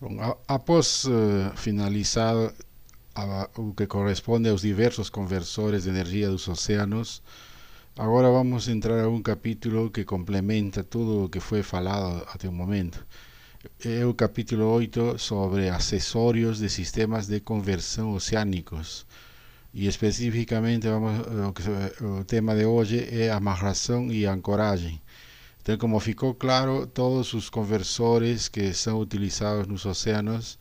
Bom, após finalizar o que corresponde aos diversos conversores de energia dos oceanos, agora vamos entrar a um capítulo que complementa tudo o que foi falado até o momento. É o capítulo 8 sobre acessórios de sistemas de conversão oceânicos. E especificamente o tema de hoje é amarração e ancoragem. Então, como ficou claro, todos os conversores que são utilizados nos oceanos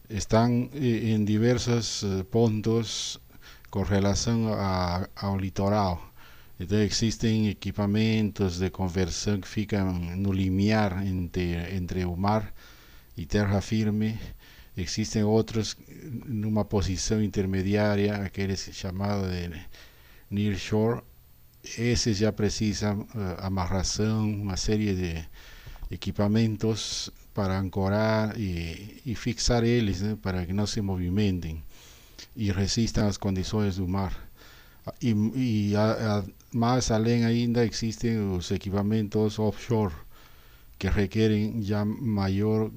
están en diversos pontos con relación ao litoral. Então existen equipamentos de conversão que ficam no limiar entre o mar e terra firme. Existem outros numa posição intermediária, aqueles chamados de near shore. Esses já precisam amarração, uma série de equipamentos para ancorar e fixar eles, né, para que não se movimentem e resistam às condições do mar. Mais além ainda existem os equipamentos offshore que requerem já maior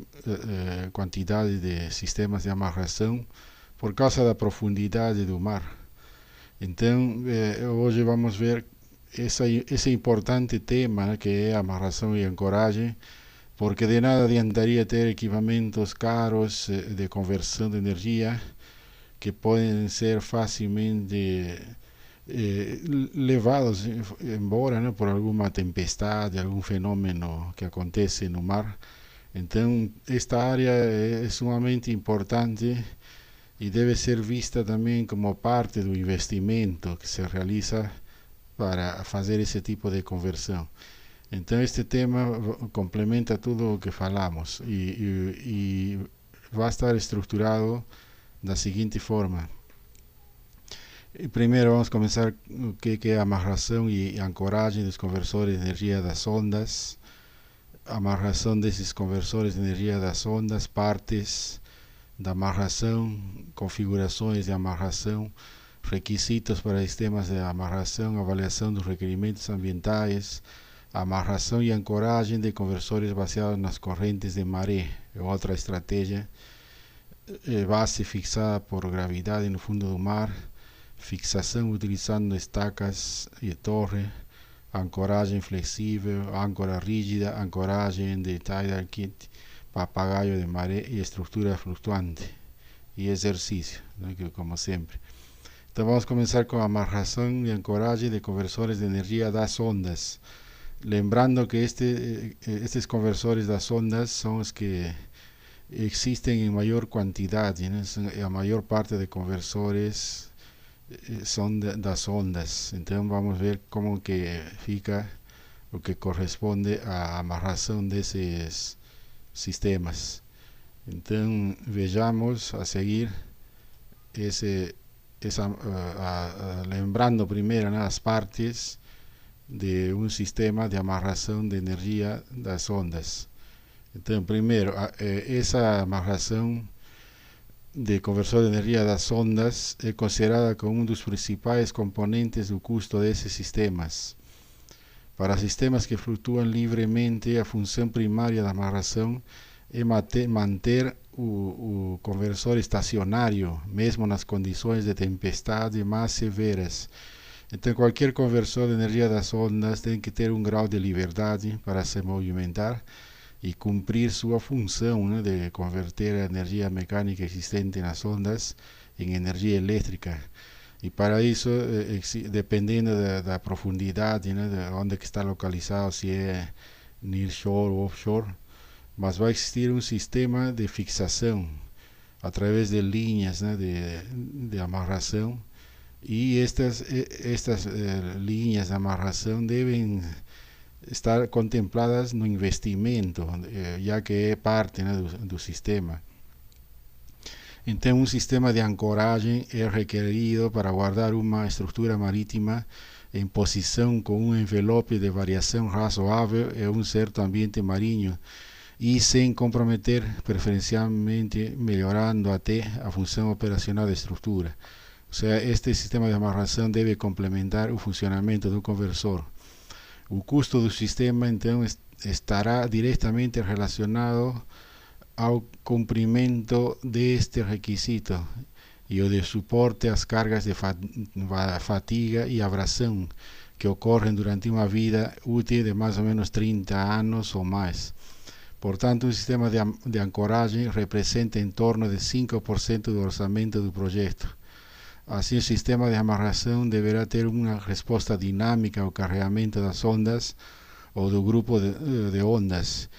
quantidade de sistemas de amarração por causa da profundidade do mar. Então, hoje vamos ver esse importante tema, né, que é a amarração e ancoragem, porque de nada adiantaria ter equipamentos caros de conversão de energia que podem ser facilmente levados embora, né, por alguma tempestade, algum fenômeno que acontece no mar. Então, esta área é sumamente importante e deve ser vista também como parte do investimento que se realiza para fazer esse tipo de conversão. Então este tema complementa tudo o que falamos e vai estar estruturado da seguinte forma. Primeiro vamos começar o que é a amarração e ancoragem dos conversores de energia das ondas, a amarração desses conversores de energia das ondas, partes da amarração, configurações de amarração, requisitos para sistemas de amarração, avaliação dos requerimentos ambientais, amarração e ancoragem de conversores baseados nas correntes de maré, outra estratégia, base fixada por gravidade no fundo do mar, fixação utilizando estacas e torre, ancoragem flexível, âncora rígida, ancoragem de tidal kit, papagaio de maré e estrutura flutuante e exercício, né, como sempre. Então vamos começar com a amarração e ancoragem de conversores de energia das ondas. Lembrando que estes conversores das ondas são os que existem em maior quantidade, né? A maior parte de conversores são das ondas. Então vamos ver como que fica o que corresponde à amarração desses sistemas. Então vejamos a seguir lembrando primeiro, né, as partes de um sistema de amarração de energia das ondas. Então, primeiro, essa amarração de conversor de energia das ondas é considerada como um dos principais componentes do custo desses sistemas. Para sistemas que flutuam livremente, a função primária da amarração é manter o conversor estacionário, mesmo nas condições de tempestade mais severas. Então, qualquer conversor de energia das ondas tem que ter um grau de liberdade para se movimentar e cumprir sua função, né, de converter a energia mecânica existente nas ondas em energia elétrica. E para isso, dependendo da profundidade, né, de onde que está localizado, se é nearshore ou offshore, mas vai existir um sistema de fixação através de linhas, né, de amarração. E estas linhas de amarração devem estar contempladas no investimento, já que é parte, né, do sistema. Então, um sistema de ancoragem é requerido para guardar uma estrutura marítima em posição com um envelope de variação razoável em um certo ambiente marinho e sem comprometer, preferencialmente melhorando até a função operacional da estrutura. Ou seja, este sistema de amarração deve complementar o funcionamento do conversor. O custo do sistema, então, estará diretamente relacionado ao cumprimento deste requisito e o de suporte às cargas de fatiga e abrasão que ocorrem durante uma vida útil de mais ou menos 30 anos ou mais. Portanto, o sistema de ancoragem representa em torno de 5% do orçamento do projeto. Assim, o sistema de amarração deverá ter uma resposta dinâmica ao carregamento das ondas ou do grupo de ondas.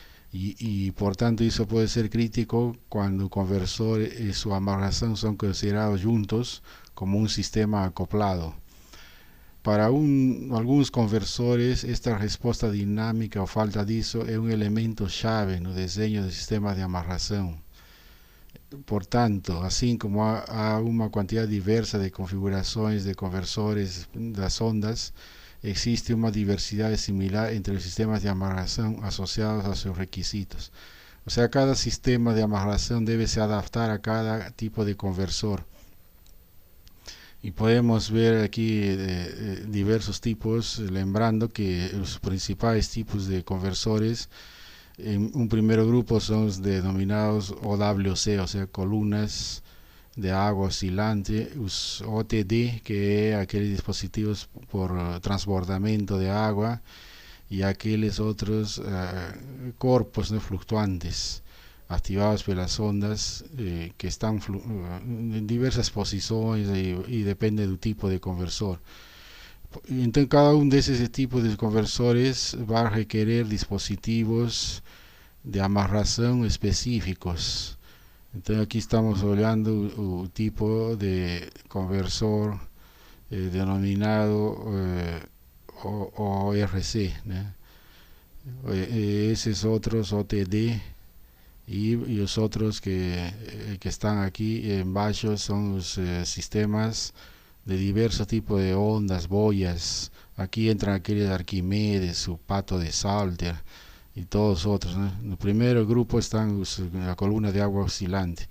Portanto, isso pode ser crítico quando o conversor e sua amarração são considerados juntos como um sistema acoplado. Para alguns conversores, esta resposta dinâmica ou falta disso é um elemento chave no desenho do sistema de amarração. Portanto, assim como há uma quantidade diversa de configurações de conversores das ondas, existe uma diversidade similar entre os sistemas de amarração associados a seus requisitos. O sea, cada sistema de amarração deve se adaptar a cada tipo de conversor. E podemos ver aqui diversos tipos, lembrando que os principais tipos de conversores, en un primer grupo son los denominados OWC, o sea, columnas de agua oscilante, os OTD, que é aqueles dispositivos por transbordamento de agua, e aqueles outros corpos fluctuantes activados pelas ondas que estão em diversas posições e depende do tipo de conversor. Então, cada um desses tipos de conversores vai requerer dispositivos de amarração específicos. Então, aqui estamos olhando o tipo de conversor denominado ORC, né? Esses outros OTD e os outros que estão aqui embaixo são os sistemas de diversos tipos de ondas, boias. Aqui entram aqueles Arquimedes, o Pato de Salter e todos os outros, né? No primeiro grupo estão a coluna de água oscilante.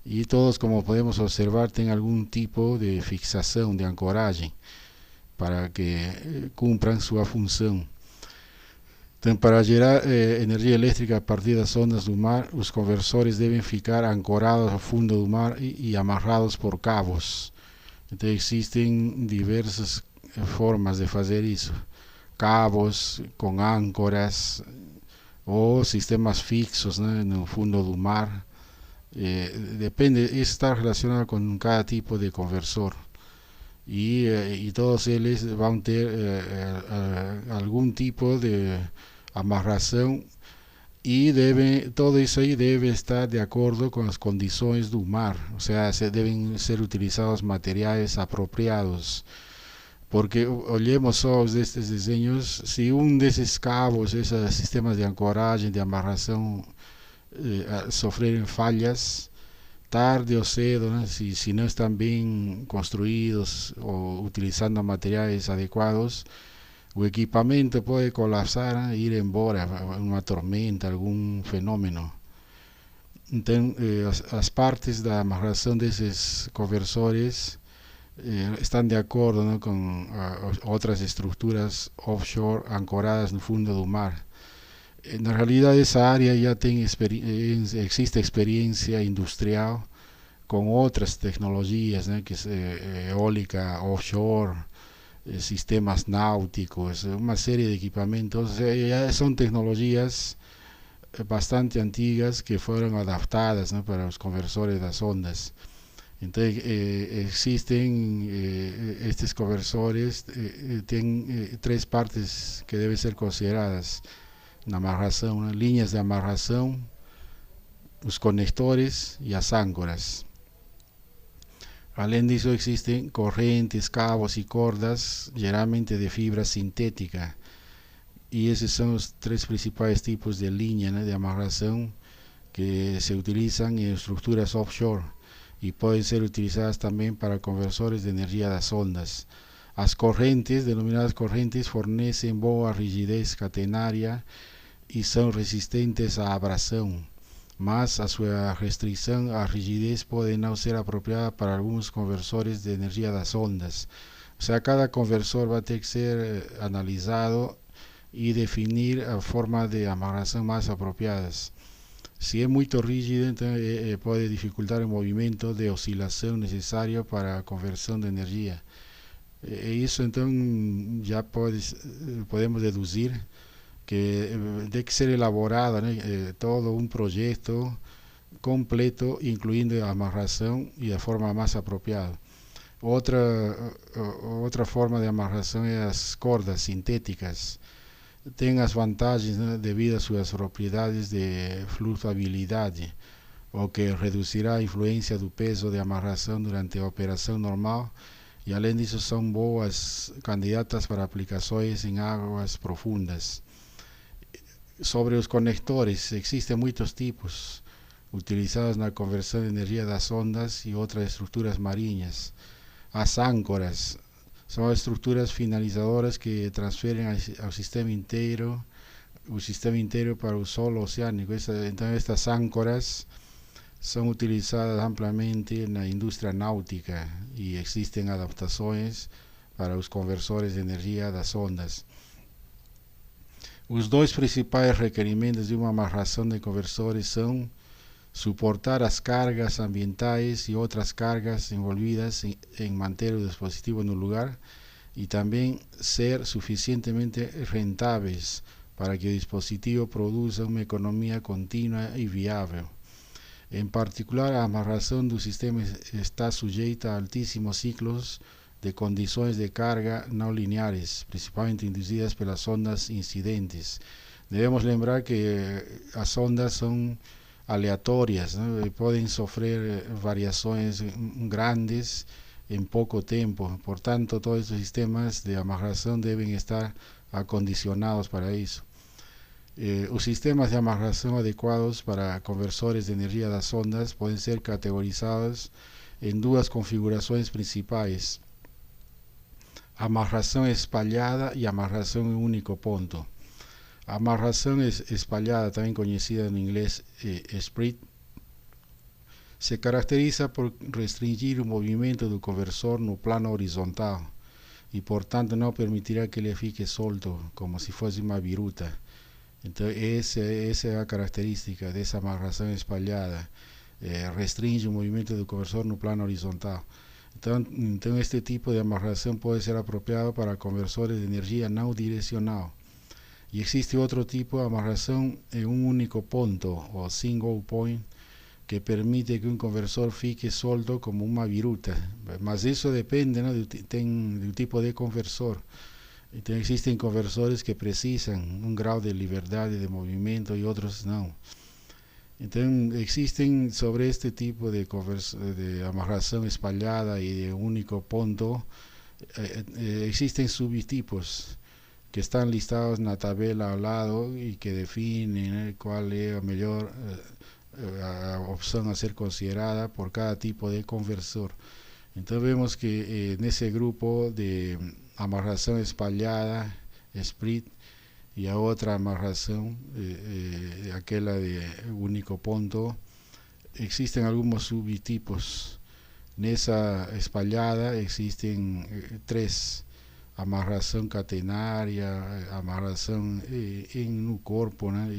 E todos, como podemos observar, têm algum tipo de fixação, de ancoragem, para que cumpram sua função. Então, para gerar energia elétrica a partir das ondas do mar, os conversores devem ficar ancorados ao fundo do mar e amarrados por cabos. Então, existem diversas formas de fazer isso. Cabos com âncoras ou sistemas fixos, né, no fundo do mar. Depende, isso está relacionado com cada tipo de conversor. E todos eles vão ter algum tipo de amarração e todo isso aí deve estar de acordo com as condições do mar, ou seja, devem ser utilizados materiais apropriados, porque olhemos só destes desenhos, se um desses cabos, esses sistemas de ancoragem, de amarração sofrerem falhas, tarde ou cedo, né, se não estão bem construídos ou utilizando materiais adequados, o equipamento pode colapsar e ir embora, uma tormenta, algum fenômeno. Então, as partes da amarração desses conversores estão de acordo, né, com outras estruturas offshore ancoradas no fundo do mar. Na realidade, essa área já existe experiência industrial com outras tecnologias, né, que é eólica offshore, sistemas náuticos, uma série de equipamentos. Já são tecnologias bastante antigas que foram adaptadas, né, para os conversores das ondas. Então, existem estes conversores, têm três partes que devem ser consideradas na amarração, né? Linhas de amarração, os conectores e as âncoras. Além disso, existem correntes, cabos e cordas, geralmente de fibra sintética. E esses são os três principais tipos de linha, né, de amarração que se utilizam em estruturas offshore e podem ser utilizadas também para conversores de energia das ondas. As correntes, denominadas correntes, fornecem boa rigidez catenária e são resistentes à abrasão, mas a sua restrição à rigidez pode não ser apropriada para alguns conversores de energia das ondas. Ou seja, cada conversor vai ter que ser analisado e definir a forma de amarração mais apropriadas. Si es muy rígido, entonces puede dificultar el movimiento de oscilación necesario para la conversión de energía. Eso entonces ya podemos deducir que debe ser elaborada, ¿no? Todo un proyecto completo, incluyendo la amarración y la forma más apropiada. Otra, otra forma de amarración es las cordas sintéticas. Tienen vantagens, ¿no? Debido a sus propiedades de fluctuabilidad, o que reducirá a influencia do peso de amarração durante a operação normal, e além disso são boas candidatas para aplicações em águas profundas. Sobre os conectores, existem muitos tipos utilizados na conversão de energia das ondas e outras estruturas marinhas. As âncoras são estruturas finalizadoras que transferem ao sistema inteiro o sistema inteiro para o solo oceânico. Então estas âncoras são utilizadas amplamente na indústria náutica e existem adaptações para os conversores de energia das ondas. Os dois principais requerimentos de uma amarração de conversores são suportar as cargas ambientais e outras cargas envolvidas em manter o dispositivo no lugar, e também ser suficientemente rentáveis para que o dispositivo produza uma economia contínua e viável. Em particular, a amarração do sistema está sujeita a altíssimos ciclos de condições de carga não lineares, principalmente induzidas pelas ondas incidentes. Devemos lembrar que as ondas são aleatórias, ¿no? Pueden sofrer variações grandes en poco tiempo. Por tanto, todos estos sistemas de amarración deben estar acondicionados para eso. Los sistemas de amarración adecuados para conversores de energía das ondas pueden ser categorizados en dos configuraciones principales: amarración espalhada y amarración en único punto. Amarração espalhada, también conocida en inglés split, se caracteriza por restringir o movimento do conversor no plano horizontal e, portanto, não permitirá que ele fique solto como se fosse uma viruta. Então, essa é a característica dessa amarração espalhada. Restringe o movimento do conversor no plano horizontal. Então, este tipo de amarração pode ser apropriado para conversores de energia não direcional. E existe outro tipo de amarração em um único ponto, o single point, que permite que um conversor fique solto como uma viruta. Mas isso depende, ¿no?, do tipo de conversor. Então existem conversores que precisam um grau de liberdade de movimento e outros não. Então existem sobre este tipo de amarração espalhada e de único ponto, existem subtipos que están listados en la tabla al lado y que definen cuál es la mejor opción a ser considerada por cada tipo de conversor. Entonces vemos que en ese grupo de amarración espalhada, split, y a otra amarración, aquella de único punto, existen algunos subtipos. En esa espalhada existen tres: amarração catenária, amarração no corpo, né?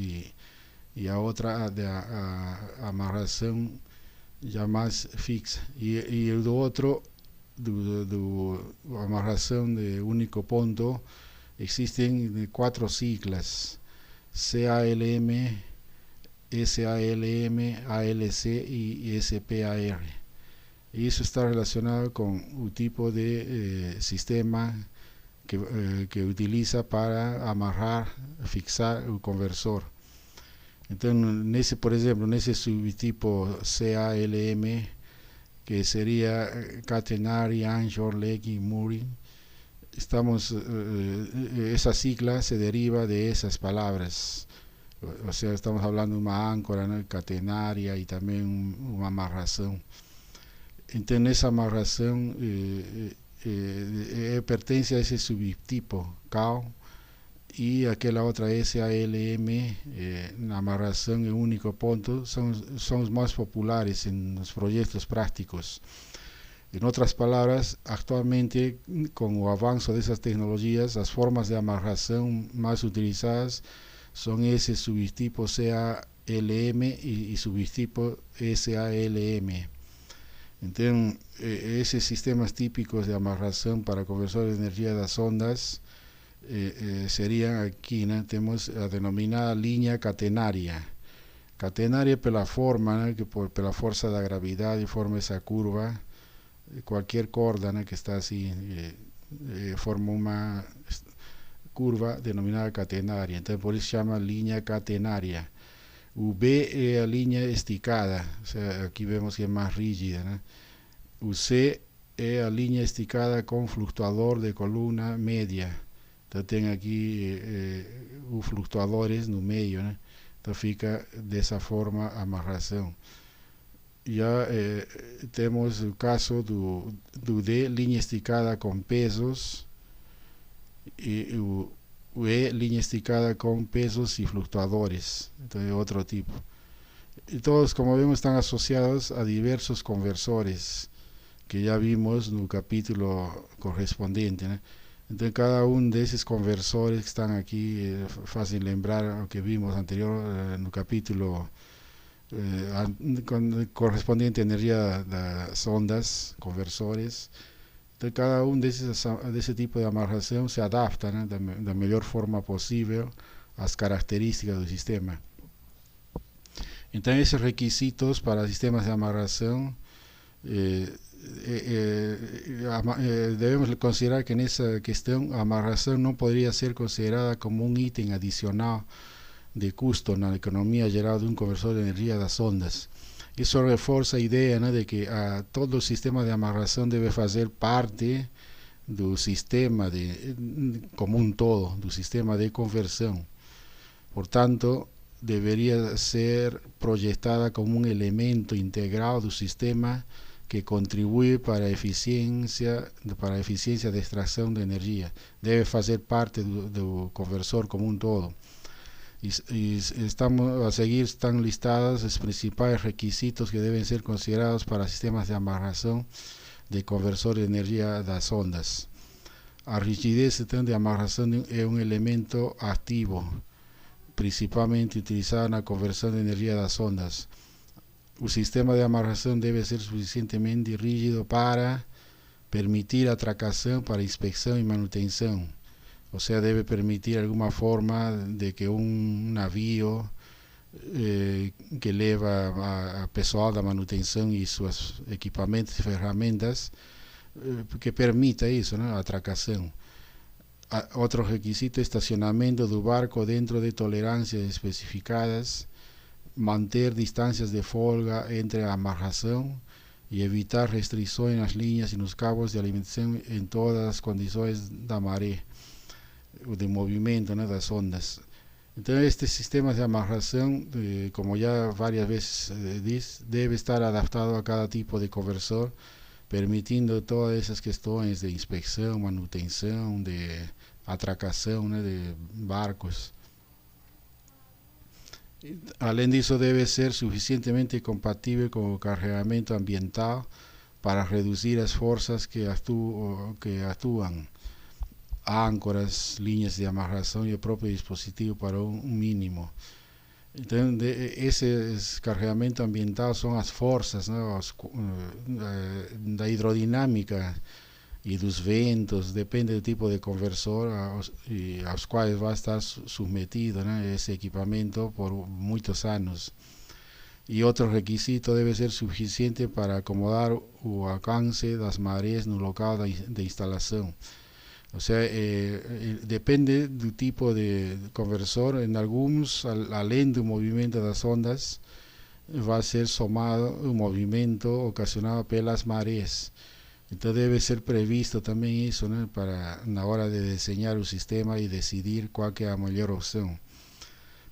E a outra a amarração já mais fixa. E o do outro, do amarração de único ponto, existem 4 siglas: CALM, SALM, ALC e SPAR. Isso está relacionado com o tipo de sistema que utiliza para amarrar, fixar o conversor. Então, por exemplo, nesse subtipo CALM, que seria Catenary, Anchor, Legging, Mooring, esa sigla se deriva de esas palabras. O sea, estamos hablando de uma âncora, ¿no?, catenaria, e também uma amarração. Então, essa amarração pertence a esse subtipo CAL, e aquela outra SALM, na amarração em único ponto, são os mais populares nos projetos práticos. Em outras palavras, atualmente, com o avanço dessas tecnologias, as formas de amarração mais utilizadas são esse subtipo LM y subtipo SALM. Entonces, esos sistemas típicos de amarración para conversores de energía de las ondas serían aquí, ¿no? Tenemos la denominada línea catenaria. Catenaria por la forma, ¿no? Que por la fuerza de la gravedad y forma esa curva. Cualquier corda, ¿no? Que está así, forma una curva denominada catenaria. Entonces, por eso se llama línea catenaria. V es la línea esticada, o sea, aquí vemos que es más rígida, ¿no? UC es la línea esticada con fluctuador de columna media. Entonces tienen aquí fluctuadores no medio, ¿no? Entonces fica de esa forma a amarración. Ya tenemos el caso de línea esticada con pesos y línea esticada con pesos y fluctuadores, entonces otro tipo. Y todos, como vemos, están asociados a diversos conversores que ya vimos en el capítulo correspondiente, ¿no? Entonces cada uno de esos conversores que están aquí, fácil lembrar lo que vimos anterior en el capítulo correspondiente a energía de las ondas, conversores. Entonces cada uno de ese tipo de amarración se adapta, ¿no? de la mejor forma posible a las características del sistema. Entonces esos requisitos para sistemas de amarración debemos considerar que en esa cuestión amarración no podría ser considerada como un ítem adicional de costo en la economía general de un conversor de energía de las ondas. Eso refuerza la idea, ¿no? De que todo el sistema de amarración debe hacer parte del sistema como un todo, del sistema de conversión. Por tanto, debería ser proyectada como un elemento integrado del sistema que contribuye para eficiencia de extracción de energía. Debe hacer parte del conversor como un todo. Y estamos a seguir, están listados los principales requisitos que deben ser considerados para sistemas de amarración de conversor de energía de las ondas. La rigidez de amarración es un elemento activo, principalmente utilizado en la conversión de energía de las ondas. El sistema de amarración debe ser suficientemente rígido para permitir atracación para inspección y manutención. O sea, debe permitir alguna forma de que un navío que lleva a pessoal de manutención y sus equipamientos y ferramentas, que permita eso, ¿no? Atracación. Otro requisito: estacionamiento del barco dentro de tolerancias especificadas, mantener distancias de folga entre la amarración y evitar restricciones en las líneas y los cabos de alimentación en todas las condiciones de maré, de movimiento, ¿no? De las ondas. Entonces este sistema de amarración, como ya varias veces debe estar adaptado a cada tipo de conversor, permitiendo todas esas cuestiones de inspección, manutención, de atracación, ¿no? De barcos. Além disso, debe ser suficientemente compatible con el cargamento ambiental para reducir las fuerzas que actúan, áncoras, líneas de amarración y el propio dispositivo para un mínimo. Entonces, ese cargamento ambiental son las fuerzas, ¿no? La hidrodinámica y los ventos, depende del tipo de conversor a los cuales va a estar sometido, ¿no? Ese equipamiento por muchos años. Y otro requisito: debe ser suficiente para acomodar el alcance de las mareas en el local de instalación. O sea, depende del tipo de conversor. En algunos, além del movimiento de las ondas, va a ser somado un movimiento ocasionado por las mareas. Entonces debe ser previsto también eso, ¿no? Para a la hora de diseñar un sistema y decidir cuál es la mejor opción.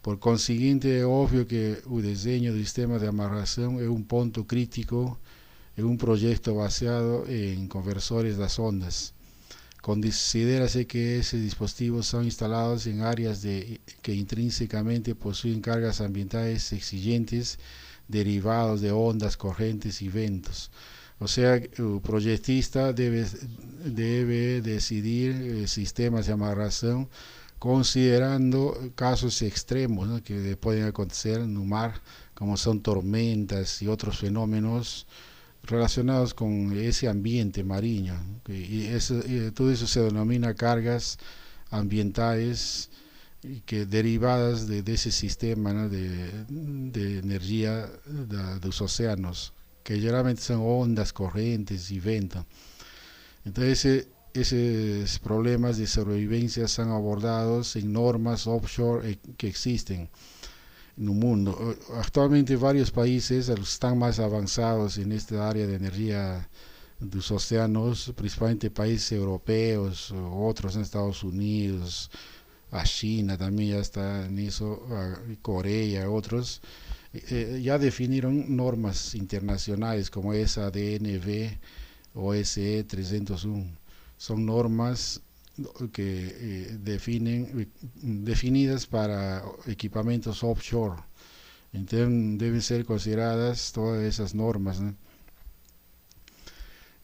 Por consiguiente, es obvio que el diseño del sistema de amarración es un punto crítico en un proyecto basado en conversores de las ondas. Considérase que esos dispositivos son instalados en áreas que intrínsecamente poseen cargas ambientales exigentes derivados de ondas, corrientes y vientos. O sea, el proyectista debe decidir sistemas de amarración considerando casos extremos, ¿no?, que pueden acontecer en el mar, como son tormentas y otros fenómenos relacionados con ese ambiente marino. Todo eso se denomina cargas ambientales que derivadas de ese sistema, ¿no?, de energía de los océanos, que generalmente son ondas, corrientes y viento. Entonces, esos problemas de sobrevivencia son abordados en normas offshore que existen en el mundo. Actualmente varios países están más avanzados en esta área de energía de los océanos, principalmente países europeos, otros en Estados Unidos, a China también ya está en eso, a Corea, otros. Ya definieron normas internacionales como esa DNV o SE 301. Son normas que definidas para equipamientos offshore. Entonces deben ser consideradas todas esas normas, ¿no?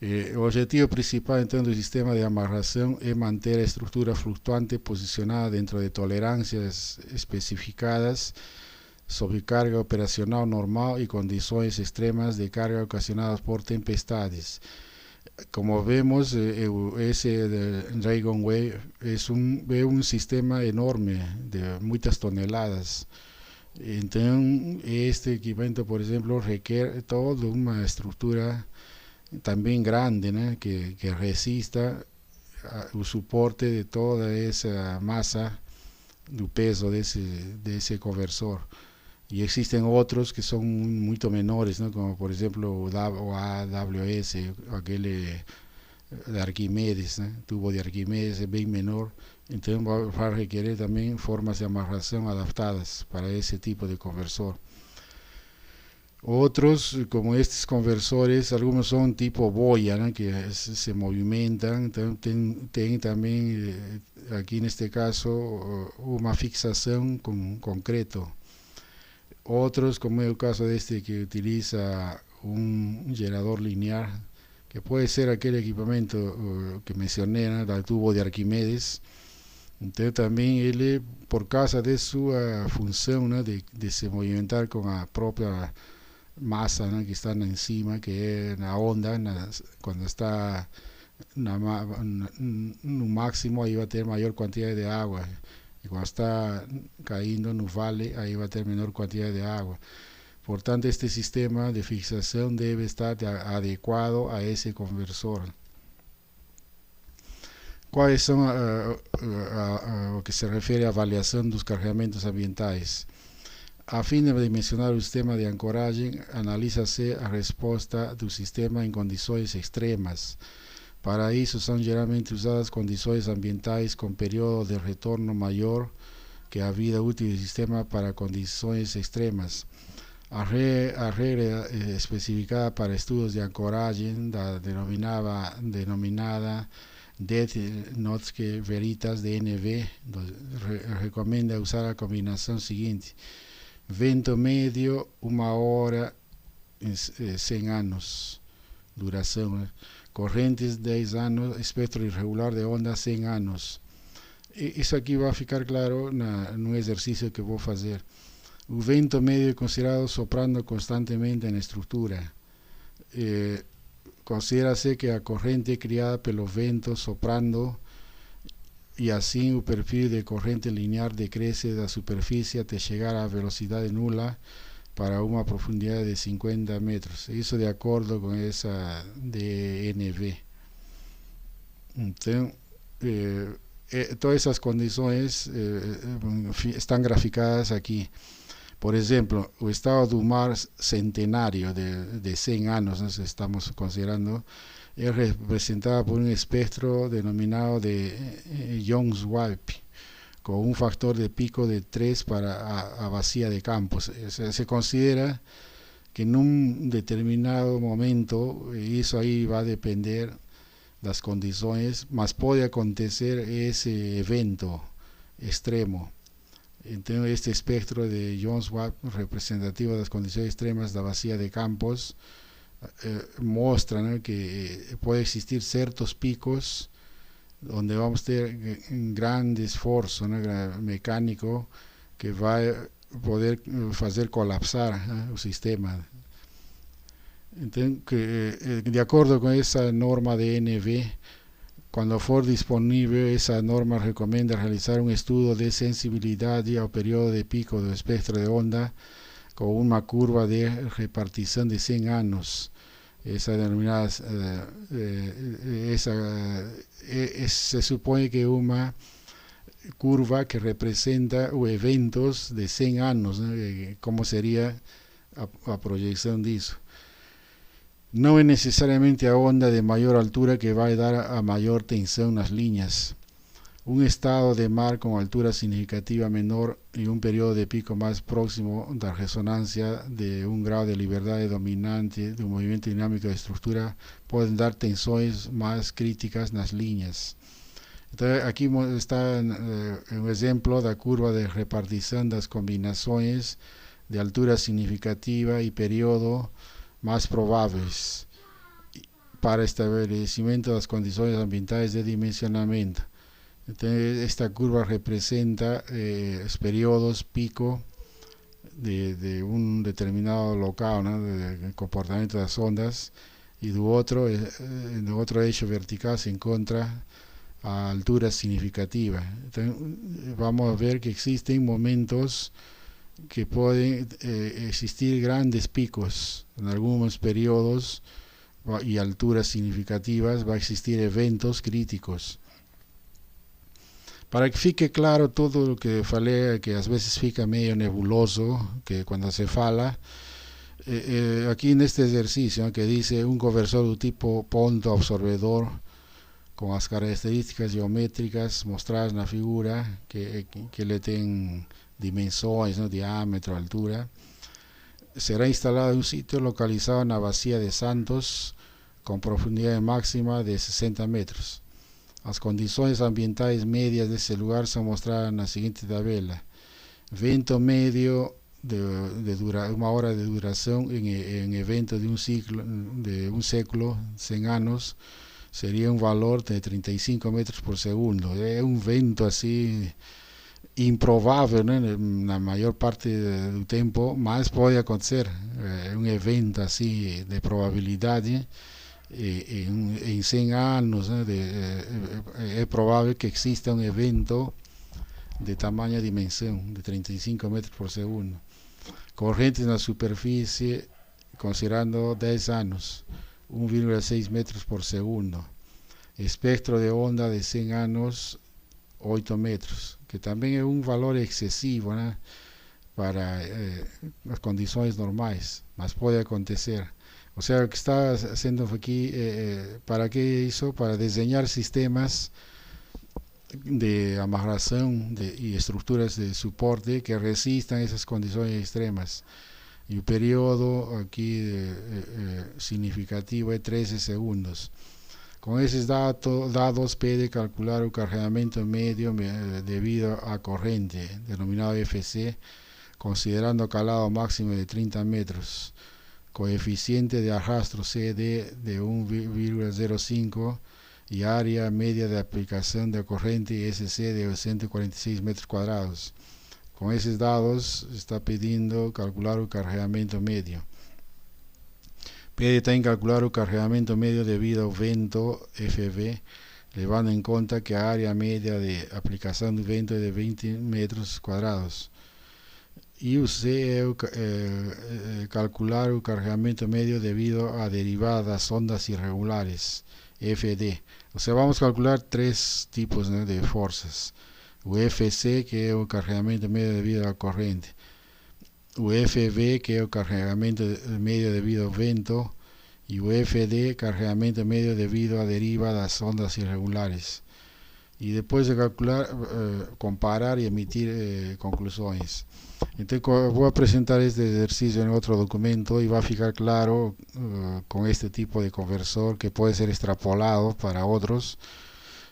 El objetivo principal entonces del sistema de amarración es mantener la estructura fluctuante posicionada dentro de tolerancias especificadas sobre carga operacional normal y condiciones extremas de carga ocasionadas por tempestades. Como vemos, ese Dragon Wave es un sistema enorme de muchas toneladas. Entonces, este equipamiento, por ejemplo, requiere toda una estructura también grande, ¿no?, que resista el soporte de toda esa masa, del peso de ese conversor. Y existen otros que son mucho menores, ¿no?, como por ejemplo AWS, aquel de Arquímedes, ¿no?, tubo de Arquímedes es bien menor. Entonces va a requerir también formas de amarración adaptadas para ese tipo de conversor. Otros, como estos conversores, algunos son tipo boya, ¿no?, que se movimentan. Tienen también, aquí en este caso, una fixación con concreto. Otros, como es el caso de este que utiliza un generador lineal, que puede ser aquel equipamiento que mencioné, ¿no?, el tubo de Arquímedes. Entonces también él, por causa de su función, ¿no?, de se movimentar con la propia masa, ¿no?, que está encima, que es la onda, cuando está en un máximo, ahí va a tener mayor cantidad de agua, y cuando está cayendo en un vale, ahí va a tener menor cantidad de agua. Por tanto, este sistema de fixación debe estar adecuado a ese conversor. ¿Cuáles son lo que se refiere a avaliación de los cargamentos ambientales? A fin de dimensionar el sistema de ancoraje, analízase la respuesta del sistema en condiciones extremas. Para eso son generalmente usadas condiciones ambientales con periodo de retorno mayor que la vida útil del sistema para condiciones extremas. La regla especificada para estudios de ancoraje, la denominada Det-Norske Veritas DNV, recomienda usar la combinación siguiente: vento medio, 1 hora, 100 años, duración. Corrientes, 10 años, espectro irregular de onda, 100 años. Isso aqui vai ficar claro no exercício que vou fazer. O vento medio é considerado soprando constantemente na estrutura. Considera-se que a corrente é criada pelo vento soprando, e assim o perfil de corrente linear decresce da superfície até chegar à velocidade nula para uma profundidade de 50 metros. Isso de acordo com essa DNV. Então, todas essas condições estão graficadas aqui. Por exemplo, o estado do mar centenário de 100 anos, nós estamos considerando, é representado por um espectro denominado de Jones-Webb, con un factor de pico de 3 para a vacía de campos. Se considera que en un determinado momento, y eso ahí va a depender las condiciones, mas puede acontecer ese evento extremo. Entonces, este espectro de Jones-Webb, representativo de las condiciones extremas de la vacía de campos, muestra, ¿no?, que puede existir ciertos picos donde vamos a tener un gran esfuerzo, ¿no?, mecánico, que va a poder hacer colapsar, ¿no?, el sistema. Entonces, de acuerdo con esa norma de NV, cuando for disponible, esa norma recomienda realizar un estudio de sensibilidad al periodo de pico del espectro de onda con una curva de repartición de 100 años. Esa denominada, se supone que una curva que representa eventos de 100 años, ¿no?, cómo sería a proyección de eso. No es necesariamente a onda de mayor altura que va a dar a mayor tensión las líneas. Un estado de mar con altura significativa menor y un periodo de pico más próximo da resonancia de un grado de libertad dominante de un movimiento dinámico de estructura pueden dar tensiones más críticas en las líneas. Entonces, aquí está un ejemplo de la curva de repartición de las combinaciones de altura significativa y periodo más probables para establecimiento de las condiciones ambientales de dimensionamiento. Entonces, esta curva representa los periodos pico de un determinado local, ¿no?, de comportamiento de las ondas, y en otro eje vertical se encuentra a altura significativa. Entonces, vamos a ver que existen momentos que pueden existir grandes picos en algunos periodos y alturas significativas, va a existir eventos críticos. Para que fique claro todo lo que falei, que a veces fica medio nebuloso, que cuando se fala, aquí en este ejercicio, ¿no?, que dice un conversor de tipo ponto absorbedor con las características geométricas mostradas en la figura, que le tienen dimensiones, ¿no?, diámetro, altura, será instalado en un sitio localizado en la Bahía de Santos con profundidad máxima de 60 metros. Las condiciones ambientales medias de ese lugar son mostradas en la siguiente tabla. Viento medio de una hora de duración en eventos de un século, 100 años, sería un valor de 35 metros por segundo. Es un viento así improbable, ¿no?, en la mayor parte del tiempo, más puede acontecer. Un evento así de probabilidad, en 100 años, ¿no?, es probable que exista un evento de tamaña dimensión de 35 metros por segundo. Corrientes en la superficie considerando 10 años, 1,6 metros por segundo. Espectro de onda de 100 años, 8 metros, que también es un valor excesivo, ¿no?, para las condiciones normales, más puede acontecer. O sea, lo que está haciendo aquí, ¿para qué hizo? Para diseñar sistemas de amarración y estructuras de soporte que resistan esas condiciones extremas. Y el periodo aquí significativo es 13 segundos. Con esos dados puede calcular el cargamento medio debido a corriente, denominado FC, considerando calado máximo de 30 metros, coeficiente de arrastro CD de 1,05 y área media de aplicación de corriente SC de 146 metros cuadrados. Con esos dados está pidiendo calcular el cargamento medio. Pide también calcular el cargamento medio debido al viento FV, llevando en cuenta que la área media de aplicación de viento es de 20 metros cuadrados. Y usted calcular el cargamento medio debido a derivadas ondas irregulares, FD. O sea, vamos a calcular tres tipos, ¿no?, de fuerzas. UFC, que es el cargamento medio debido a la corriente. UFV, que es el cargamento medio debido al viento. Y UFD, cargamento medio debido a derivadas ondas irregulares. Y después de calcular, comparar y emitir conclusiones. Entonces voy a presentar este ejercicio en otro documento y va a ficar claro con este tipo de conversor que puede ser extrapolado para otros,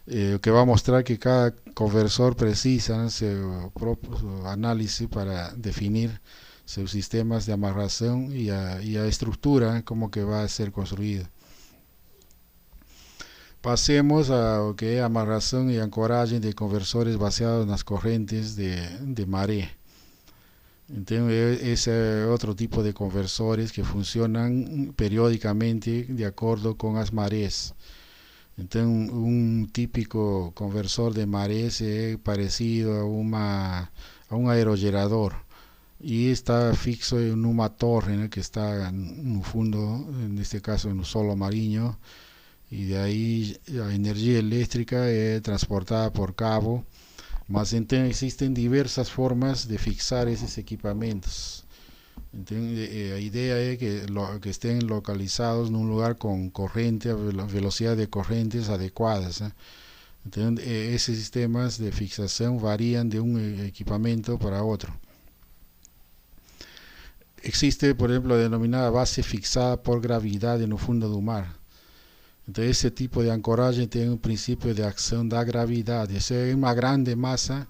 que va a mostrar que cada conversor precisa su propio análisis para definir sus sistemas de amarración y a estructura, cómo que va a ser construido. Passemos ao que é a amarração e ancoragem de conversores baseados nas correntes de maré. Então, esse é outro tipo de conversores que funcionam periodicamente de acordo com as marés. Então, um típico conversor de marés é parecido a um aerogerador e está fixo em uma torre, né, que está no fundo, neste caso no solo marinho, e de aí a energia elétrica é transportada por cabo. Mas então existem diversas formas de fixar esses equipamentos. Então, a ideia é que estén localizados num lugar com corrente, a velocidade de correntes adequadas, né? Então, esses sistemas de fixação variam de um equipamento para outro. Existe, por exemplo, a denominada base fixada por gravidade no fundo do mar. Então, esse tipo de ancoragem tem um princípio de ação da gravidade. Essa é uma grande massa,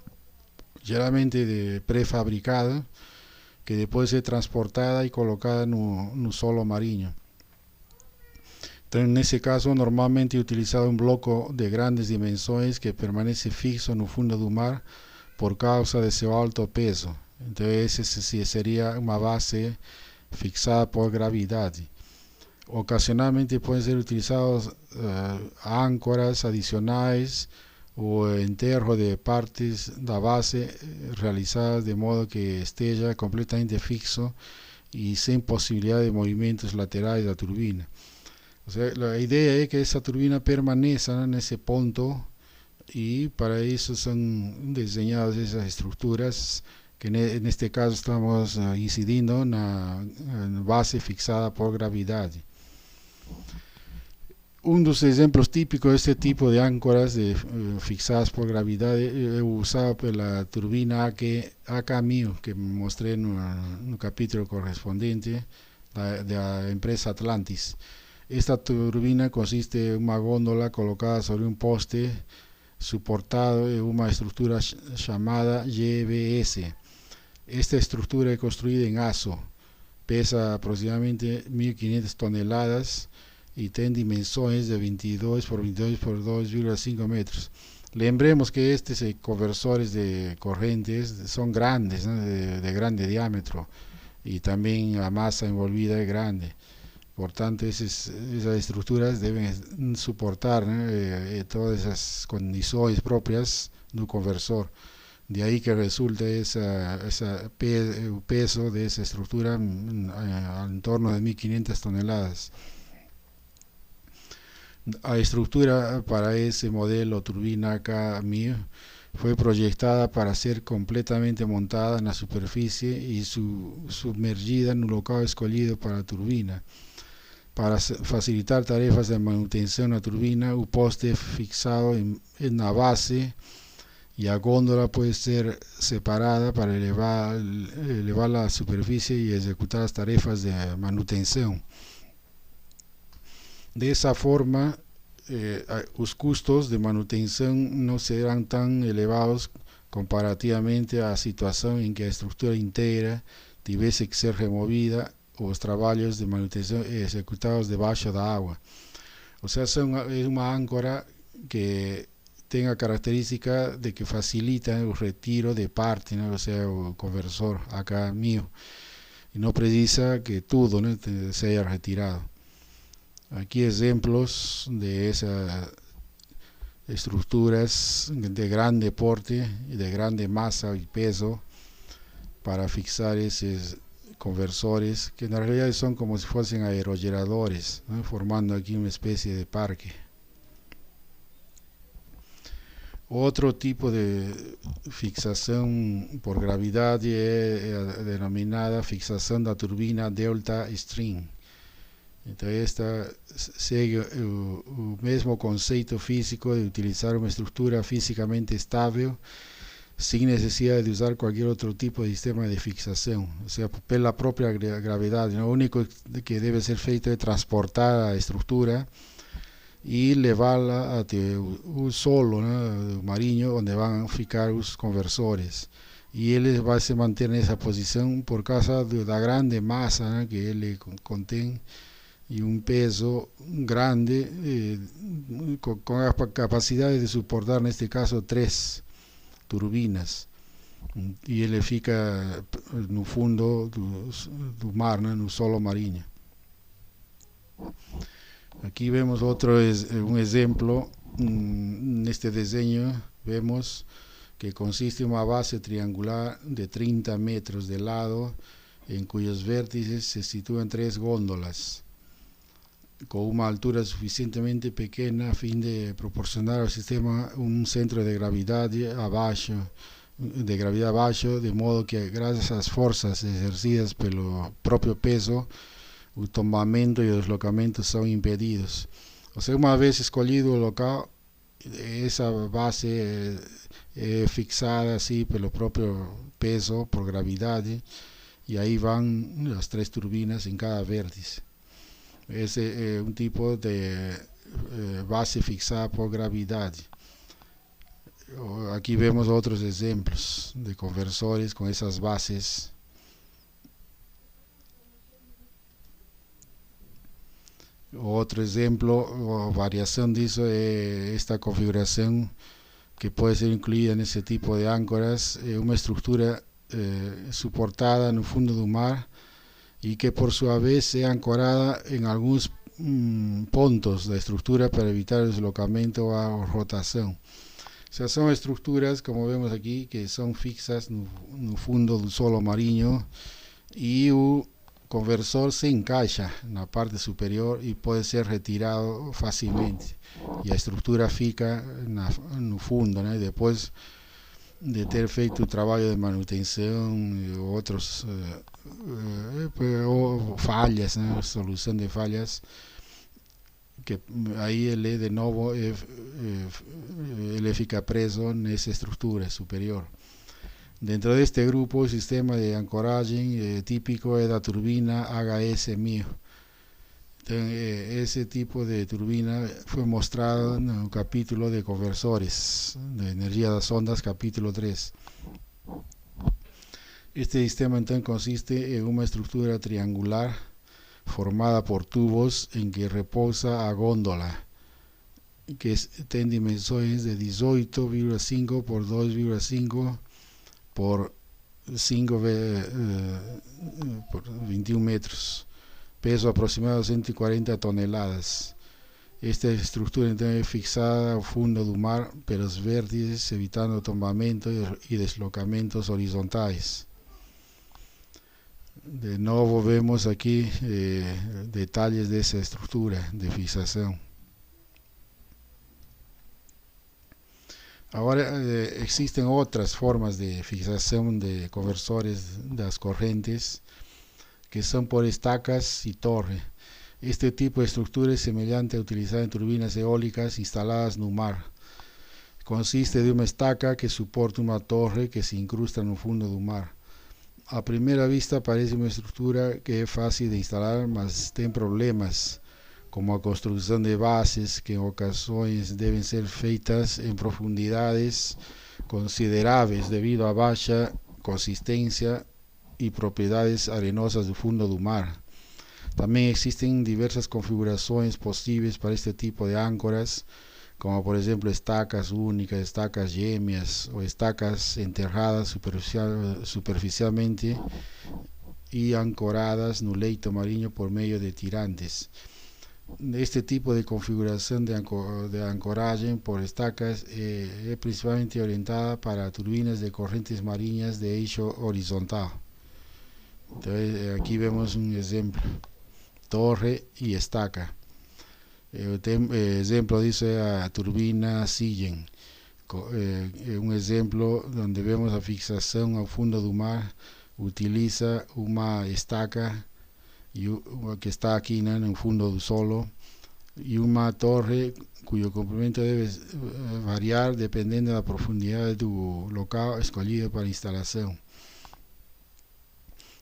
geralmente pré-fabricada, que depois é transportada e colocada no solo marinho. Então, nesse caso, normalmente é utilizado um bloco de grandes dimensões que permanece fixo no fundo do mar por causa de seu alto peso. Então, esse seria uma base fixada por gravidade. Ocasionalmente podem ser utilizados âncoras adicionais ou enterro de partes da base realizadas de modo que esteja completamente fixo e sem possibilidade de movimentos laterais da turbina. Ou seja, a ideia é que essa turbina permaneça, né, nesse ponto, e para isso são desenhadas essas estruturas que neste caso estamos incidindo na base fixada por gravidade. Um dos exemplos típicos deste tipo de âncoras fixadas por gravidade é usado pela turbina AK1000, que mostrei no capítulo correspondente da empresa Atlantis. Esta turbina consiste em uma gôndola colocada sobre um poste suportado em uma estrutura chamada GBS. Esta estrutura é construída em aço, pesa aproximadamente 1.500 toneladas e tem dimensões de 22 por 22 por 2,5 metros. Lembremos que estes conversores de correntes são grandes, né, de grande diâmetro, e também a massa envolvida é grande. Portanto, essas estruturas devem suportar, né, todas as condições próprias do conversor. De aí que resulta o peso dessa estrutura em torno de 1.500 toneladas. A estrutura para esse modelo turbina AK1000 foi projetada para ser completamente montada na superfície e submergida no local escolhido para a turbina. Para facilitar tarefas de manutenção na turbina, o poste é fixado na base e a gôndola pode ser separada para elevá-la à superfície e executar as tarefas de manutenção. Dessa forma, os custos de manutenção não serão tão elevados comparativamente à situação em que a estrutura inteira tivesse que ser removida ou os trabalhos de manutenção executados debaixo da água. Ou seja, é uma âncora que tem a característica de que facilita o retiro de parte, né? Ou seja, o conversor AK1000, e não precisa que tudo, né, seja retirado. Aqui exemplos de essas estruturas de grande porte e de grande massa e peso para fixar esses conversores, que na realidade são como se fossem aerogeradores, né, formando aqui uma espécie de parque. Outro tipo de fixação por gravidade é a denominada fixação da turbina delta string. Então, esta segue o mesmo conceito físico de utilizar uma estrutura fisicamente estável sem necessidade de usar qualquer outro tipo de sistema de fixação, ou seja, pela própria gravidade. O único que deve ser feito é transportar a estrutura e levá-la até o solo, né, marinho, onde vão ficar os conversores. E ele vai se manter nessa posição por causa da grande massa, né, que ele contém. y un peso grande, con la capacidad de soportar, en este caso, 3 turbinas. E ele fica no fundo do mar, né, no solo marinho. Aqui vemos um exemplo. Neste desenho vemos que consiste en una base triangular de 30 metros de lado, en cuyos vértices se sitúan 3 góndolas, con una altura suficientemente pequeña a fin de proporcionar al sistema un centro de gravedad abajo, de modo que gracias a las fuerzas ejercidas por el propio peso, el tombamento y el deslocamiento son impedidos. O sea, una vez escolhido el local, esa base fixada así por el propio peso, por gravedad, y ahí van las 3 turbinas en cada vértice. Es un tipo de base fixada por gravedad. Aquí vemos otros ejemplos de conversores con esas bases. Otro ejemplo o variación de eso es esta configuración que puede ser incluida en ese tipo de áncoras, una estructura soportada en el fondo del mar y que por su vez sea ancorada en algunos puntos de estructura para evitar el deslocamiento o rotación. O sea, son estructuras, como vemos aquí, que son fixas en el fondo del solo marino, y el conversor se encaixa en la parte superior y puede ser retirado fácilmente, y la estructura fica en el fondo, ¿no? Después de ter feito el trabajo de manutención y otros fallas, ¿no? Solución de fallas, que ahí ele de nuevo ele fica preso en esa estructura superior. Dentro de este grupo, el sistema de ancoraje típico es la turbina HS-1000. Ese tipo de turbina fue mostrado en un capítulo de conversores de energía de las ondas, capítulo 3. Este sistema entonces consiste en una estructura triangular formada por tubos en que reposa a góndola, que tiene dimensiones de 18,5 por 2,5 por 5 por 21 metros, peso aproximado de 140 toneladas. Esta estructura entonces es fixada al fondo del mar por los vértices, evitando tombamientos y deslocamientos horizontales. De nuevo vemos aquí detalles de esa estructura de fijación. Ahora existen otras formas de fijación de conversores de las corrientes, que son por estacas y torre. Este tipo de estructura es semejante a utilizar en turbinas eólicas instaladas en el mar. Consiste de una estaca que soporta una torre que se incrusta en el fondo del mar. A primera vista parece una estructura que es fácil de instalar, mas tiene problemas, como la construcción de bases que en ocasiones deben ser feitas en profundidades considerables debido a baja consistencia y propiedades arenosas del fondo del mar. También existen diversas configuraciones posibles para este tipo de áncoras, como por ejemplo estacas únicas, estacas gêmeas o estacas enterradas superficialmente y ancoradas en el leito marino por medio de tirantes. Este tipo de configuración de ancoraje por estacas es principalmente orientada para turbinas de corrientes marinas de eixo horizontal. Entonces, aquí vemos un ejemplo: torre y estaca. Ejemplo dice a turbina Sigen. Un ejemplo donde vemos la fixación al fondo del mar, utiliza una estaca que está aquí, ¿no?, en el fondo del solo, y una torre cuyo complemento debe variar dependiendo de la profundidad del local escogido para instalación.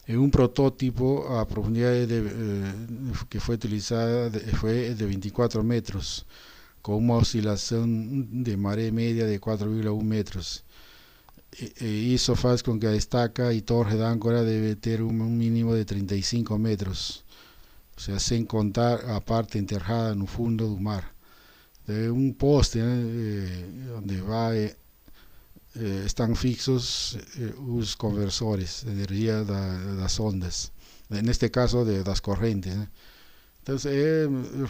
En un prototipo, la profundidad que fue utilizada fue de 24 metros, con una oscilación de marea media de 4,1 metros. Eso hace con que la estaca y torre de áncora debe tener un mínimo de 35 metros. ou seja, sem contar a parte enterrada no fundo do mar. É um poste, onde estão fixos os conversores de energia das ondas, neste caso das correntes. Então,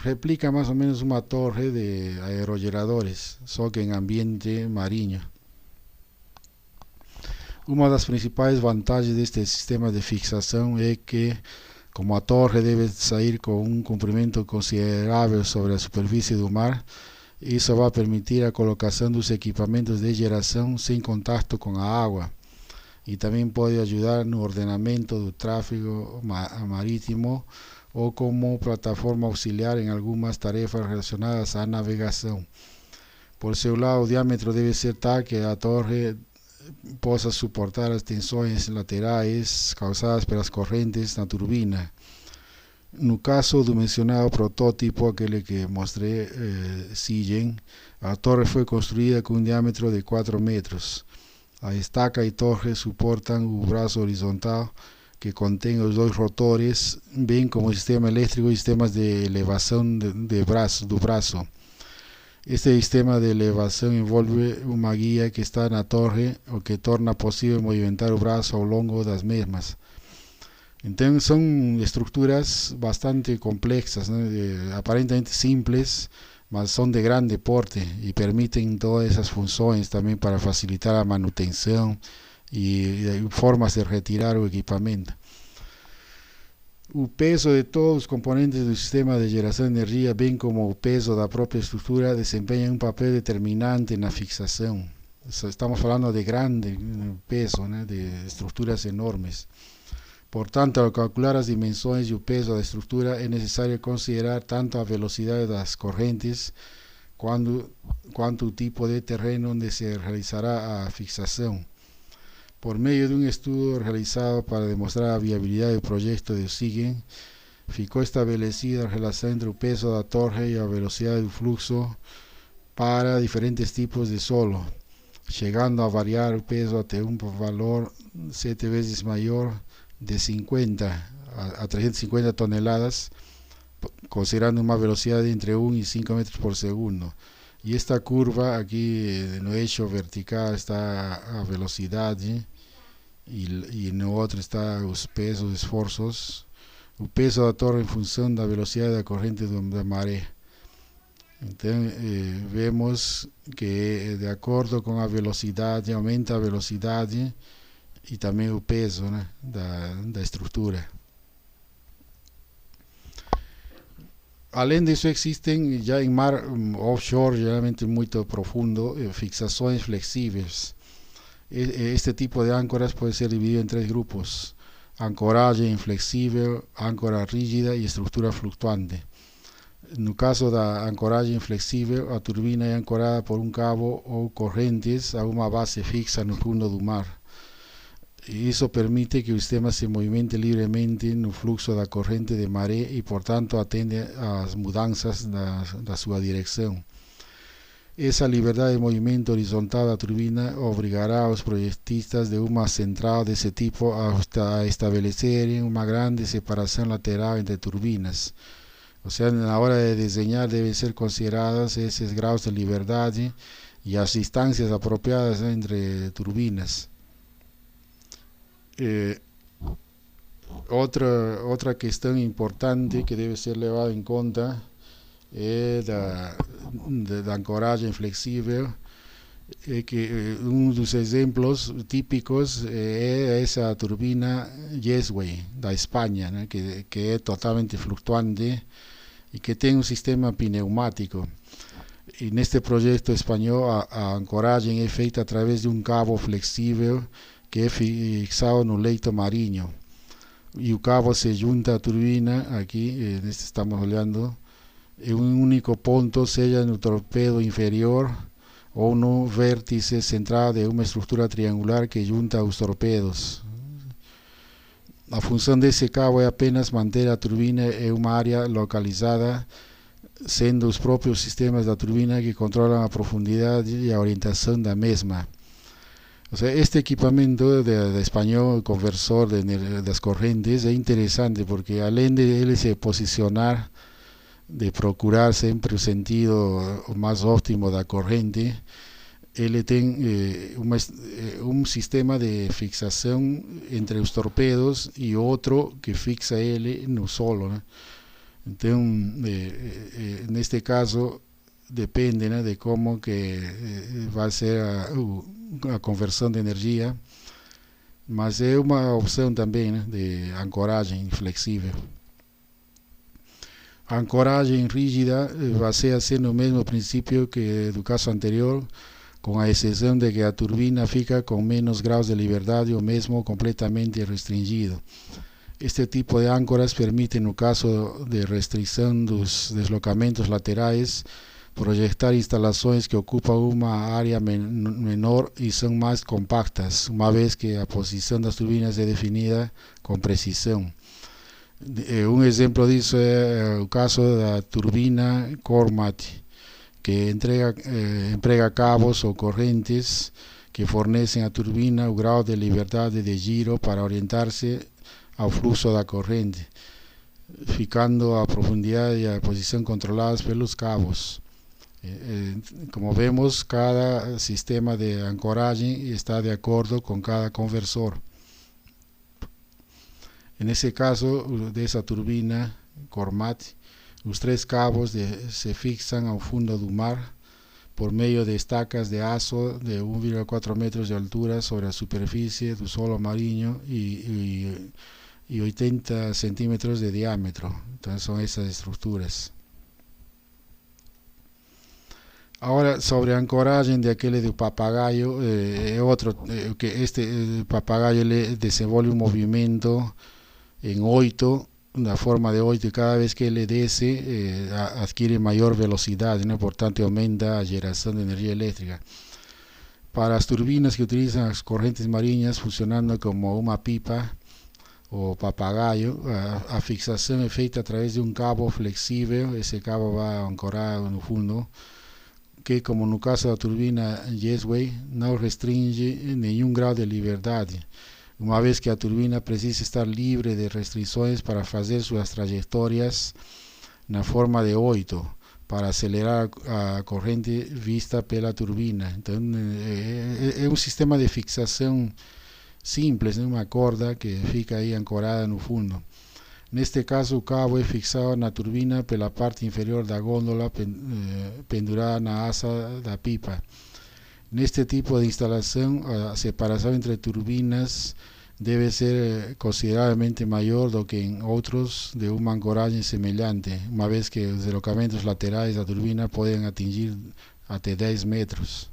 replica mais ou menos uma torre de aerogeradores, só que em ambiente marinho. Uma das principais vantagens deste sistema de fixação é que, como a torre deve sair com um comprimento considerável sobre a superfície do mar, isso vai permitir a colocação dos equipamentos de geração sem contato com a água, e também pode ajudar no ordenamento do tráfego marítimo ou como plataforma auxiliar em algumas tarefas relacionadas à navegação. Por seu lado, o diâmetro deve ser tal que a torre possa suportar as tensões laterais causadas pelas correntes na turbina. No caso do mencionado protótipo, aquele que mostrei, Sigen, a torre foi construída com um diâmetro de 4 metros. A estaca e torre suportam o braço horizontal que contém os dois rotores, bem como o sistema elétrico e sistemas de elevação do braço. Este sistema de elevação envolve uma guia que está na torre, o que torna possível movimentar o braço ao longo das mesmas. Então são estruturas bastante complexas, aparentemente simples, mas são de grande porte e permitem todas essas funções também para facilitar a manutenção e formas de retirar o equipamento. O peso de todos os componentes do sistema de geração de energia, bem como o peso da própria estrutura, desempenham um papel determinante na fixação. Estamos falando de grande peso, de estruturas enormes. Portanto, ao calcular as dimensões e o peso da estrutura, é necessário considerar tanto a velocidade das correntes quanto o tipo de terreno onde se realizará a fixação. Por meio de um estudo realizado para demonstrar a viabilidade do projeto de Sigen, ficou estabelecida a relação entre o peso da torre e a velocidade do fluxo para diferentes tipos de solo, chegando a variar o peso até um valor 7 vezes maior, de 50 a 350 toneladas, considerando uma velocidade entre 1 e 5 metros por segundo. E esta curva aqui no eixo vertical está a velocidade e no outro está os pesos, esforços. O peso da torre em função da velocidade da corrente da maré. Então vemos que de acordo com a velocidade, aumenta a velocidade e também o peso da estrutura. Além disso, existem já em mar offshore, geralmente muito profundo, fixações flexíveis. Este tipo de âncoras pode ser dividido em 3 grupos: ancoragem flexível, âncora rígida e estrutura flutuante. No caso da ancoragem flexível, a turbina é ancorada por um cabo ou correntes a uma base fixa no fundo do mar. Isso permite que o sistema se movimente livremente no fluxo da corrente de maré e, portanto, atende às mudanças da sua direção. Essa liberdade de movimento horizontal da turbina obrigará os projetistas de uma central desse tipo a estabelecerem uma grande separação lateral entre turbinas. Ou seja, na hora de desenhar devem ser considerados esses graus de liberdade e as distâncias apropriadas entre turbinas. Outra questão importante que deve ser levada em conta é da ancoragem flexível, é que um dos exemplos típicos é essa turbina Yesway da Espanha, que é totalmente flutuante e que tem um sistema pneumático. E neste projeto espanhol a ancoragem é feita através de um cabo flexível que é fixado no leito marinho, e o cabo se junta à turbina, aqui estamos olhando, em um único ponto, seja no torpedo inferior ou no vértice central de uma estrutura triangular que junta os torpedos. A função desse cabo é apenas manter a turbina em uma área localizada, sendo os próprios sistemas da turbina que controlam a profundidade e a orientação da mesma. O sea, este equipamiento de espanhol conversor das correntes é interessante porque além de ele se posicionar, de procurar sempre o sentido mais óptimo da corrente, ele tem um sistema de fixação entre os torpedos e outro que fixa ele no solo, né? Então, neste caso, depende, né, de como que vai ser a conversão de energia, mas é uma opção também, né, de ancoragem flexível. A ancoragem rígida baseia-se no mesmo princípio que do caso anterior, com a exceção de que a turbina fica com menos graus de liberdade ou mesmo completamente restringido. Este tipo de âncoras permite, no caso de restrição dos deslocamentos laterais, projetar instalações que ocupam uma área menor e são mais compactas, uma vez que a posição das turbinas é definida com precisão. Um exemplo disso é o caso da turbina Cormat, que emprega cabos ou correntes que fornecem à turbina o grau de liberdade de giro para orientar-se ao fluxo da corrente, ficando a profundidade e a posição controladas pelos cabos. Como vemos, cada sistema de ancoragem está de acordo com cada conversor. Nesse caso, dessa turbina Cormat, os 3 cabos se fixam ao fundo do mar por meio de estacas de aço de 1,4 metros de altura sobre a superfície do solo marinho e 80 centímetros de diâmetro. Então são essas estruturas. Agora, sobre a ancoragem daquele do papagaio, é outro, que este papagaio ele desenvolve um movimento em 8, na forma de 8, e cada vez que ele desce, adquire maior velocidade, né? Portanto, aumenta a geração de energia elétrica. Para as turbinas que utilizam as correntes marinhas funcionando como uma pipa ou papagaio, a fixação é feita através de um cabo flexível. Esse cabo vai ancorado no fundo, que, como no caso da turbina Yesway, não restringe nenhum grau de liberdade, uma vez que a turbina precisa estar livre de restrições para fazer suas trajetórias na forma de 8, para acelerar a corrente vista pela turbina. Então, é um sistema de fixação simples, né? Uma corda que fica aí ancorada no fundo. Neste caso, o cabo é fixado na turbina pela parte inferior da gôndola pendurada na asa da pipa. Neste tipo de instalação, a separação entre turbinas deve ser consideravelmente maior do que em outros de uma ancoragem semelhante, uma vez que os deslocamentos laterais da turbina podem atingir até 10 metros.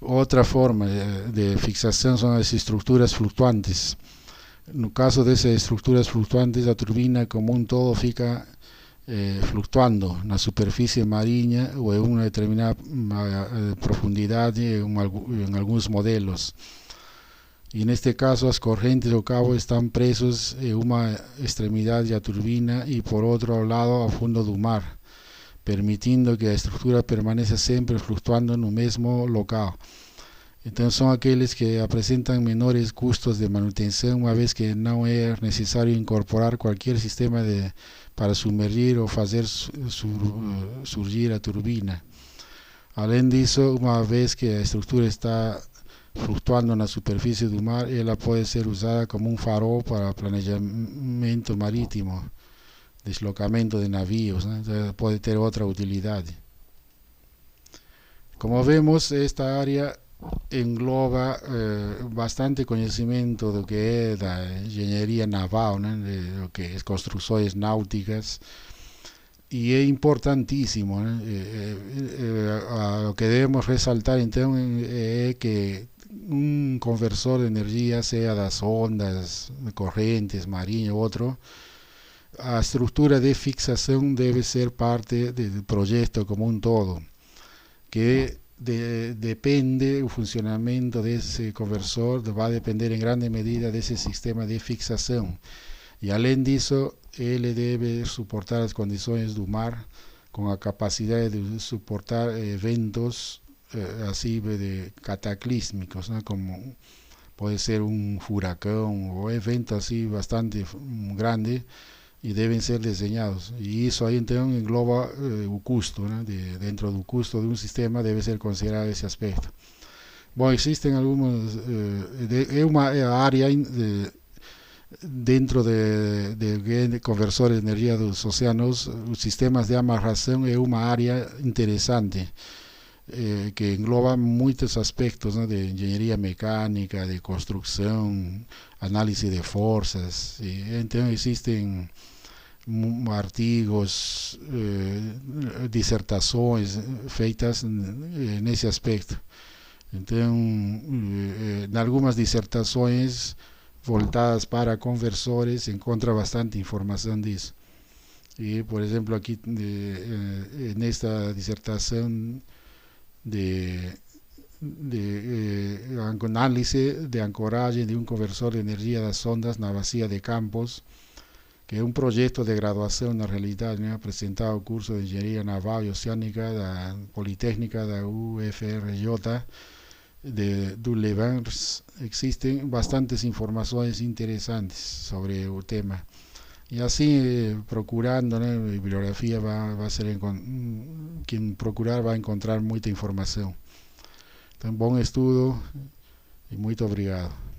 Outra forma de fixação são as estruturas flutuantes. No caso dessas estruturas flutuantes, a turbina como um todo fica flutuando na superfície marinha ou em uma determinada profundidade em alguns modelos. E neste caso, as correntes do cabo estão presos em uma extremidade da turbina e por outro lado ao fundo do mar, permitindo que a estrutura permaneça sempre flutuando no mesmo local. Então são aqueles que apresentam menores custos de manutenção, uma vez que não é necessário incorporar qualquer sistema para submergir ou fazer surgir a turbina. Além disso, uma vez que a estrutura está flutuando na superfície do mar, ela pode ser usada como um farol para planejamento marítimo, deslocamento de navios, né? Então, pode ter outra utilidade. Como vemos, esta área engloba bastante conhecimento do que é da engenharia naval, né? Do que é construções náuticas, e é importantíssimo, né? O que devemos ressaltar então é que um conversor de energia, seja das ondas, correntes, marinha ou outro, a estrutura de fixação deve ser parte do projeto como um todo, que depende o funcionamento desse conversor, vai depender em grande medida desse sistema de fixação. E além disso, ele deve suportar as condições do mar, com a capacidade de suportar ventos así de cataclísmicos, ¿no? Como puede ser un huracán o eventos así bastante grandes y deben ser diseñados. Y eso ahí entonces engloba el costo, ¿no? Dentro del costo de un sistema debe ser considerado ese aspecto. Bueno, existen algunos, es una área dentro de conversores de energía de los océanos, los sistemas de amarración es una área interesante que engloba muchos aspectos, ¿no? De ingeniería mecánica, de construcción, análisis de fuerzas. Y entonces existen artigos, disertações feitas en ese aspecto. Entonces, en algunas disertações voltadas para conversores se encuentra bastante información de eso. Y por ejemplo aquí en esta disertación de análisis de ancoraje de un conversor de energía de las ondas na bacia de Campos, que es un proyecto de graduación na realidade, né, apresentado ao curso de Engenharia Naval e Oceânica da Politécnica da UFRJ do Levans. Existen bastantes informaciones interesantes sobre el tema. Y así, procurando, ¿no? Bibliografía va a ser quien procurar va a encontrar mucha información. Então, bom estudo e muito obrigado.